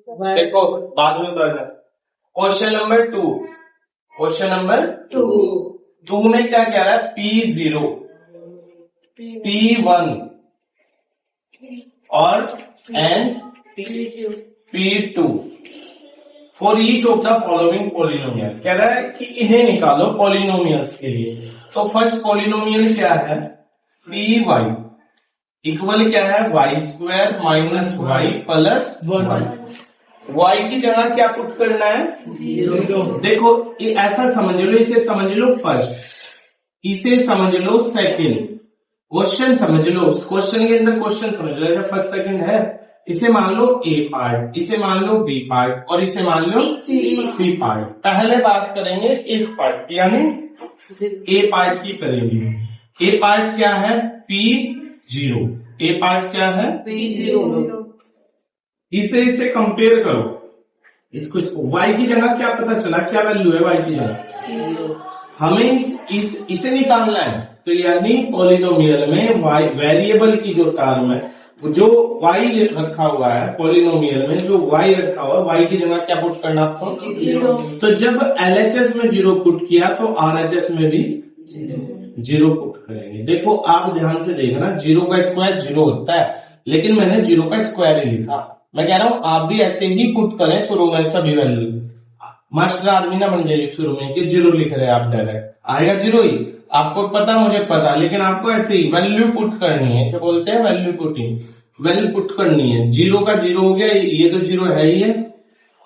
देखो बाद में बढ़ना। क्वेश्चन नंबर 2, क्वेश्चन नंबर 2 में क्या कह रहा है? P0, P1 और P2 for each of the following polynomial. कह रहा है कि इन्हें निकालो पॉलिनोमियल्स के लिए। तो फर्स्ट पॉलिनोमियल क्या है? Py इक्वल क्या है? y² minus y plus 1। y की जगह क्या पुट करना है? 0। देखो ये ऐसा समझ लो, इसे समझ लो फर्स्ट, इसे समझ लो सेकंड, क्वेश्चन समझ लो, क्वेश्चन के अंदर क्वेश्चन समझ लो। जैसे फर्स्ट सेकंड है, इसे मान लो A पार्ट, इसे मान लो B पार्ट और इसे मान लो C पार्ट। पहले बात करेंगे एक पार्ट यानी A पार्ट की करेंगे। A पार्ट क्या है? P0। A पार्ट क्या है? P0। इसे कंपेयर करो, इसको y की जगह क्या पता चला, क्या वैल्यू है y की जगह? हमें इसे निकालना है। तो यानी पॉलिनोमियल में y वेरिएबल की जो टर्म है, जो y रखा हुआ है पॉलिनोमियल में, जो y रखा हुआ है, y की जगह क्या पुट करना आपको? 0। तो जब LHS में 0 पुट किया तो RHS में भी 0 पुट करेंगे। देखो आप ध्यान से देखना, 0 का स्क्वायर 0 होता है, लेकिन मैंने 0 का स्क्वायर ही लिखा। मैं कह रहा हूं आप भी ऐसे ही पुट करें शुरू में सभी वैल्यू। मास्टर आदमी ना बन जाइए शुरू में कि 0 लिख रहे हैं आप, डायरेक्ट आएगा 0 ही। आपको पता, मुझे पता, लेकिन आपको ऐसे ही वैल्यू पुट करनी है। इसे बोलते हैं वैल्यू पुटिंग। वैल्यू पुट करनी है। 0 का 0 हो गया, ये तो 0 है ही है,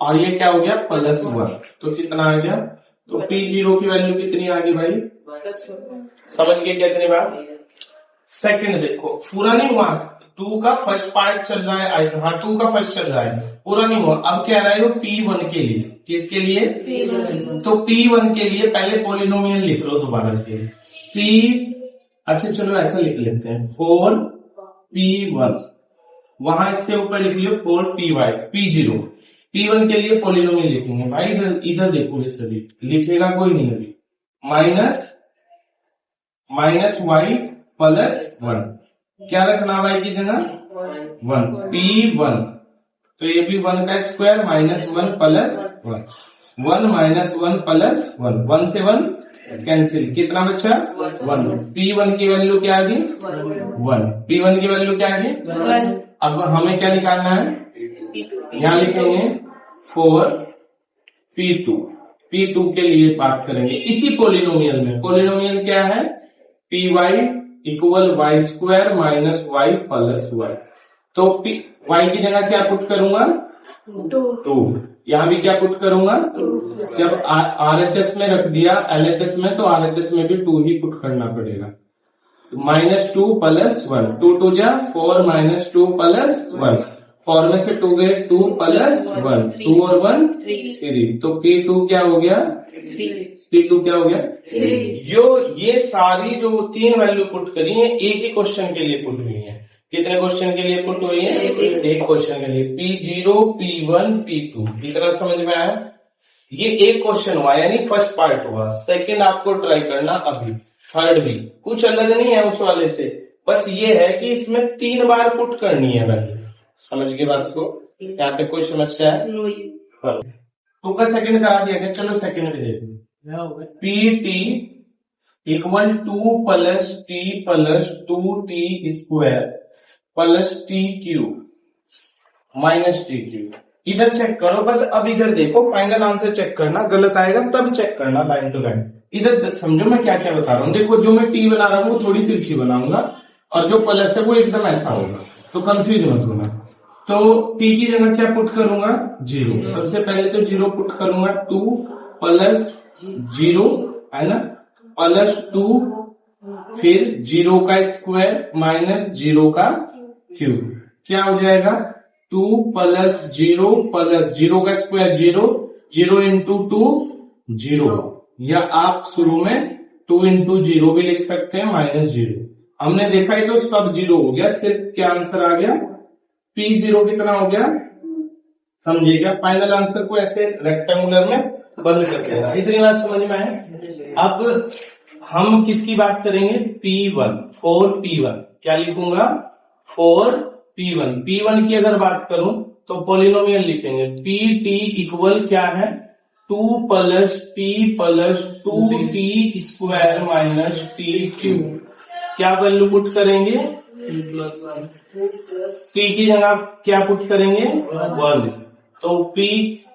और ये क्या हो गया? प्लस 1। तो कितना आ गया? तो P0 की वैल्यू कितनी आ गई भाई? समझ गए कितनी बार? सेकंड देखो, पूरा नहीं हुआ, 2 का फर्स्ट पार्ट चल रहा है। हाँ 2 का फर्स्ट चल रहा है, पूरा नहीं हुआ। अब कह रहा है वो P1 के लिए। किसके लिए? P1। तो P1 के लिए पहले पॉलिनोमियल लिख लो दोबारा से। अच्छा चलो ऐसा लिख लेते हैं, 4P1, वहां इसके ऊपर लिख लियो 4Py, P0। P1 के लिए पॉलिनोमियल लिखेंगे भाई। इधर देखो, ये सभी लिखेगा कोई नहीं अभी। माइनस y प्लस 1, क्या रखना y की जगह? 1। P1, तो ये भी 1 का square minus 1 plus 1, 1 minus 1 plus 1, 1 से 1 कैंसिल, कितना बचा? 1। P1 की वैल्यू क्या आ गई? 1। P1 की वैल्यू क्या आ गई? 1। अब हमें क्या निकालना है? यहाँ लिखेंगे 4P2। P2 के लिए बात करेंगे इसी पॉलिनोमियल में। पॉलिनोमियल क्या है? Py equal y² minus y plus 1। तो y की जगह क्या पुट करूंगा? 2। यहाँ भी क्या पुट करूंगा? 2। जब RHS में रख दिया LHS में, तो RHS में भी 2 ही पुट करना पड़ेगा। -2 प्लस 1, 2 2 जा 4 माइनस 2 प्लस 1, 4 में से 2 गए 2 प्लस 1, 2 और 1 3। तो P2 क्या हो गया? P2 क्या हो गया? 3। ये सारी जो 3 वैल्यू पुट करी है एक ही क्वेश्चन के लिए पुट हुई है। कितने क्वेश्चन के लिए पुट हुई है? एक क्वेश्चन के लिए। P0, P1, P2 इतना समझ में आया? ये एक क्वेश्चन हुआ, यानी फर्स्ट पार्ट हुआ। सेकंड आपको ट्राई करना अभी, थर्ड भी कुछ अलग नहीं है उस वाले से, बस ये है कि इसमें 3 बार पुट करनी है वैल्यू। समझ गए बात को? यहाँ पे कोई समस्या है? तो का सेकंड करा दिया। चलो सेकंड भी देखो। PT equal 2 plus T plus 2T square plus T³ minus T³। इधर चेक करो बस। अब इधर देखो, फाइनल आंसर चेक करना, गलत आएगा तब चेक करना लाइन टू लाइन। इधर समझो मैं क्या क्या बता रहा हूँ। देखो जो मैं T बना रहा हूँ वो थोड़ी तिरछी बनाऊंगा, और जो प्लस है वो एकदम ऐसा होगा, तो कंफ्यूज मत होना। तो T की जगह क्या पुट करूंगा? 0। सबसे पहले तो 0 पुट करूंगा, 2 प्लस 0 है ना, प्लस 2, फिर 0 का स्क्वायर माइनस 0 का क्यूब, क्या हो जाएगा? 2 प्लस 0 प्लस 0 का स्क्वायर 0, 0 इंटू 2 0, या आप शुरू में 2 इंटू 0 भी लिख सकते हैं माइनस 0। हमने देखा है तो सब 0 हो गया, सिर्फ क्या आंसर आ गया? P0 कितना हो गया? समझिएगा। फाइनल आंसर को ऐसे रेक्टेंगुलर में बदल कर देना। इतनी बात समझ में है? अब हम किसकी बात करेंगे? P1, 4P1। क्या लिखूंगा? 4P1। P1 की अगर बात करूं तो पोलिनोमियल लिखेंगे पी टी इक्वल क्या है 2 plus T plus 2t square minus T cube. क्या वैल्यू पुट करेंगे टी की जगह क्या पुट करेंगे 1, तो p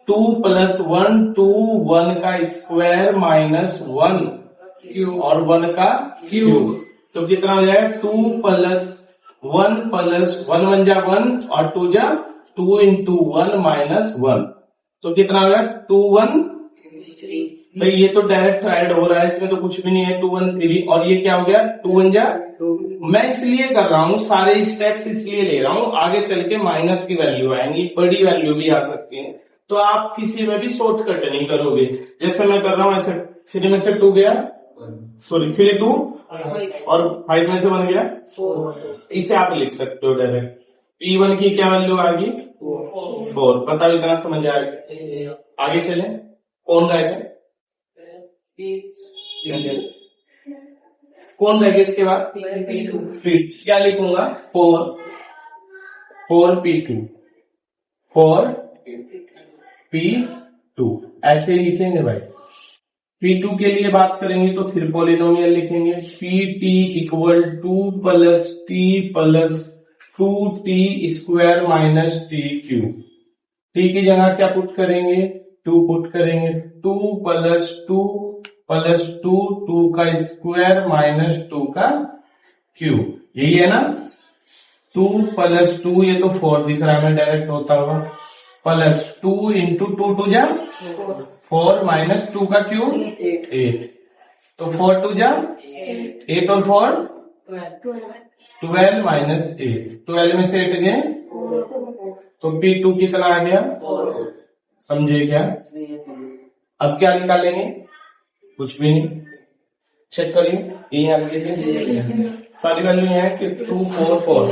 2 प्लस 1 2 1 का स्क्वायर माइनस 1 और 1 का क्यूब, तो कितना हो जाएगा 2 प्लस 1 प्लस 1 1 जा 1 और 2 जा 2 इंटू 1 माइनस 1, तो कितना हो गया 2 1 3। भाई ये तो डायरेक्ट ऐड हो रहा है, इसमें तो कुछ भी नहीं है 2 1 3, और ये क्या हो गया 2 1 जा 2। मैं इसलिए कर रहा हूँ, सारे स्टेप्स इसलिए ले रहा हूँ, आगे चल के माइनस की वैल्यू आएंगी, बड़ी वैल्यू भी आ सकती है, तो आप किसी में भी शॉर्टकट नहीं करोगे। जैसे मैं कर रहा हूँ ऐसे 3 में से 2 गया, सॉरी 3 2 और 5 में से 1 गया 4, इसे आप लिख सकते हो डायरेक्ट। P1 की क्या वैल्यू आ गई 4, पता भी इतना समझ आएगा। आगे चले, कौन रहेगा कौन रहेगा इसके बाद क्या लिखूंगा 4 P2 4 P2 ऐसे ही लिखेंगे भाई। P2 के लिए बात करेंगे तो फिर पॉलिनोमियल लिखेंगे Pt equal 2 plus T plus 2t square minus T cube. T की जगह क्या पुट करेंगे 2 पुट करेंगे, 2 प्लस 2 प्लस 2 2 का स्क्वायर माइनस 2 का क्यूब, यही है ना। 2 प्लस 2 ये तो 4 दिख रहा है, मैं डायरेक्ट होता हुआ प्लस 2 इंटू 2 2 जा 4 माइनस 2 का क्यूब 8, तो 4 2 जा 8 और 4 12 माइनस 8, 12 में से 8 गए तो P2 कितना आ गया 4। समझे क्या। अब क्या निकालेंगे, कुछ भी नहीं, चेक करिए ये सारी वैल्यू है कि 2 4 4।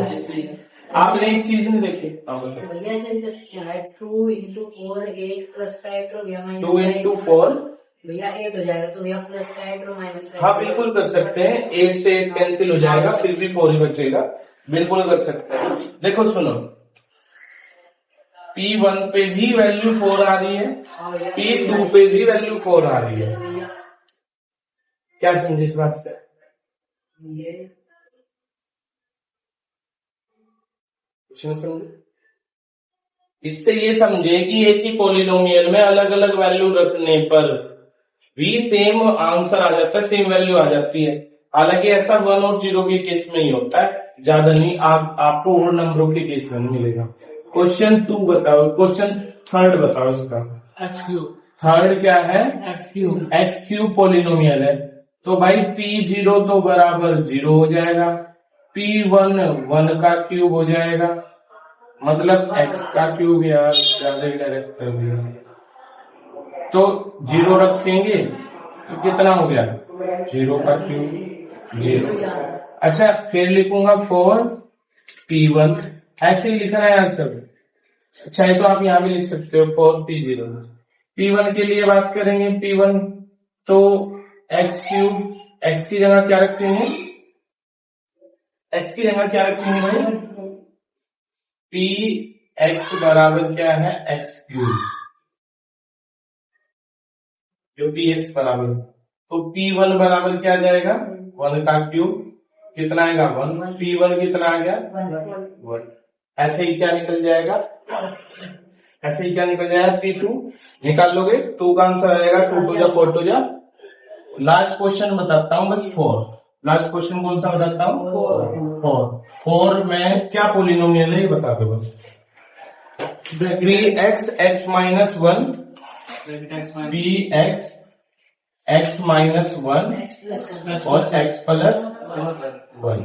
आपने एक चीज नहीं देखी भैया 2 इंटू 4 8 प्लस का 8 हो गया, 2 इंटू 4 भैया 8 हो जाएगा, तो भैया प्लस का 8 और माइनस का 8। हाँ बिल्कुल कर सकते हैं, 8 से 8 कैंसिल हो जाएगा, फिर भी 4 ही बचेगा, बिल्कुल कर सकते हैं। देखो सुनो, P1 पे भी वैल्यू 4 आ रही है, P2 पे भी वैल्यू 4 आ रही है। क्या समझे इस बात से, कुछ नहीं समझे। इससे ये समझे कि एक ही पॉलिनोमियल में अलग अलग वैल्यू रखने पर भी सेम आंसर आ जाता है, सेम वैल्यू आ जाती है। हालांकि ऐसा 1 और 0 के केस में ही होता है, ज्यादा नहीं, आपको और नंबरों के केस में नहीं मिलेगा। क्वेश्चन 2 बताओ, क्वेश्चन 3 बताओ इसका। थर्ड क्या है एक्स क्यूब पॉलिनोमियल है, तो भाई P0 तो बराबर 0 हो जाएगा, P1 1 का क्यूब हो जाएगा, मतलब x का क्यूब, यार ज्यादा ही डायरेक्ट कर दिया, तो 0 रखेंगे तो कितना हो गया 0 का क्यूब 0। अच्छा फिर लिखूंगा 4 P1, ऐसे ही लिखना है यार सब। अच्छा है तो आप यहाँ भी लिख सकते हो 4 P0। P1 के लिए बात करेंगे, P1 तो x क्यूब, x की जगह क्या रखेंगे, x की जगह क्या रखेंगे भाई Px बराबर क्या है x क्यूब, जो Px बराबर, तो P1 बराबर क्या जाएगा 1 का क्यूब, कितना आएगा 1, P1 कितना आ गया 1, ऐसे ही क्या निकल जाएगा, ऐसे ही क्या निकल जाएगा P2 निकाल लोगे, 2 का आंसर आएगा 2 2 जा 4 2 जा। लास्ट क्वेश्चन बताता हूँ बस 4, लास्ट क्वेश्चन कौन सा बताता हूँ 4 में क्या पोलिनोमियल है ये बता दो बस। 3x x minus 1 bx x minus 1 और x प्लस 1,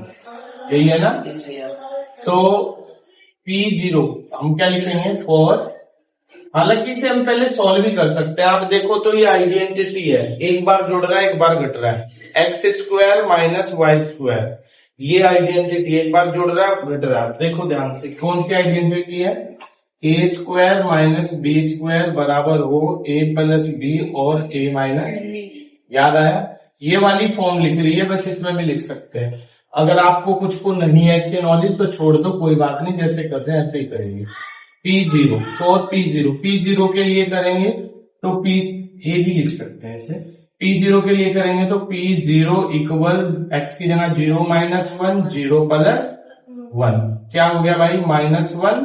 यही है ना। तो P0 हम क्या लिखेंगे 4, हालांकि इसे हम पहले सॉल्व भी कर सकते हैं। आप देखो तो ये आइडेंटिटी है, एक बार जुड़ रहा है एक बार घट रहा है, X square minus Y square, ये आइडेंटिटी एक बार जुड़ रहा है घट रहा है। देखो ध्यान से कौन सी आइडेंटिटी है, ए स्क्वायर माइनस बी स्क्वायर बराबर हो ए प्लस बी और ए माइनस, याद आया। ये वाली फॉर्म लिख रही है, बस इसमें भी लिख सकते हैं। अगर आपको कुछ को नहीं है इसके नॉलेज तो छोड़ दो, कोई बात नहीं, जैसे करते हैं ऐसे ही करेंगे। P0 फॉर P0 के लिए करेंगे तो P ये भी लिख सकते हैं इसे। P0 के लिए करेंगे तो P0 इक्वल x की जगह 0 माइनस 1 0 प्लस 1 क्या हो गया भाई -1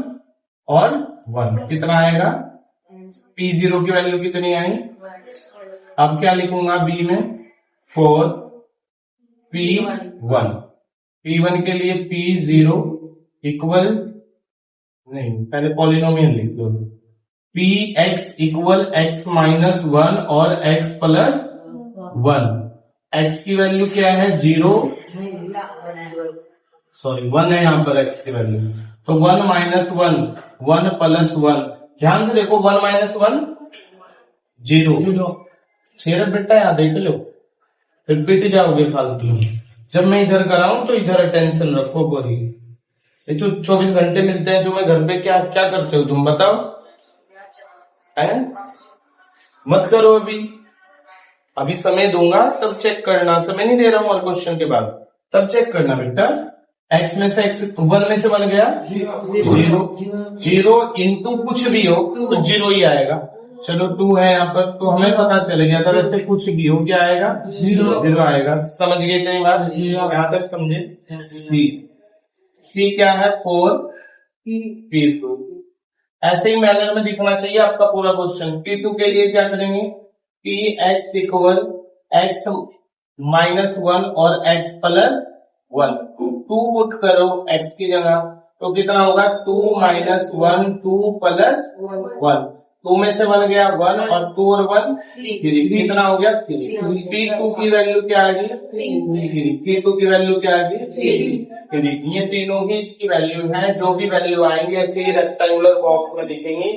और 1 कितना आएगा P0 की वैल्यू कितनी आई। अब क्या लिखूंगा बी में फॉर P1 के लिए P0 इक्वल नहीं पहले पॉलिनोमियल लिख दो Px इक्वल x माइनस 1 और x प्लस 1 x की वैल्यू क्या है 0 सॉरी 1 है यहाँ पर x की वैल्यू तो 1 माइनस 1 1 प्लस 1 ध्यान से देखो 1 माइनस 1 0 शेर बेटा याद देख लो फिर पिट जाओगे फालतू जब मैं इधर कराऊं तो इधर अटेंशन रखो पूरी। ये तो 24 घंटे मिलते हैं तुम्हें घर पे क्या क्या करते हो तुम बताओ है? मत करो अभी समय दूंगा तब चेक करना समय नहीं दे रहा हूं और क्वेश्चन के बाद तब चेक करना बेटा। x में से x 1 में से बन गया 0 इंटू कुछ भी हो तो 0 ही आएगा। चलो 2 है यहाँ पर तो हमें पता चल गया अगर ऐसे कुछ भी हो क्या आएगा 0 आएगा। समझ गए कई बार यहाँ तक समझे। सी क्या है 4 P2 ऐसे ही मैनर में दिखना चाहिए आपका पूरा क्वेश्चन। P2 के लिए क्या करेंगे Px इक्वल x माइनस 1 और x प्लस 1 2 पुट करो x की जगह तो कितना होगा 2 माइनस 1 2 प्लस 1 2 में से बन गया 1 और 2 और 1 3 कितना हो गया 3 P2 की वैल्यू क्या आ गई P2 की वैल्यू क्या आ गई 3 ये तीनों ही इसकी वैल्यू है। जो भी वैल्यू आएंगे ऐसे ही रेक्टेंगुलर बॉक्स में दिखेंगी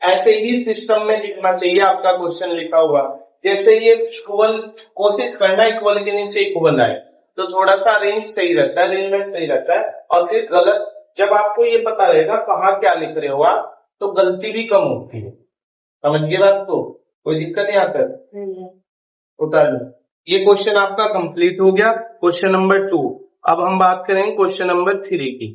ऐसे ही सिस्टम में दिखना चाहिए आपका क्वेश्चन लिखा हुआ। जैसे ये इक्वल कोशिश करना इक्वल के नीचे इक्वल आए तो थोड़ा सा रेंज सही रहता है अरेंजमेंट सही रहता है। और फिर गलत जब आपको ये पता रहेगा कहाँ क्या लिख रहे हो आप तो गलती भी कम होती है। समझ गए बात को कोई दिक्कत यहाँ पर उतार लो। ये क्वेश्चन आपका कंप्लीट हो गया क्वेश्चन नंबर 2। अब हम बात करेंगे क्वेश्चन नंबर 3 की।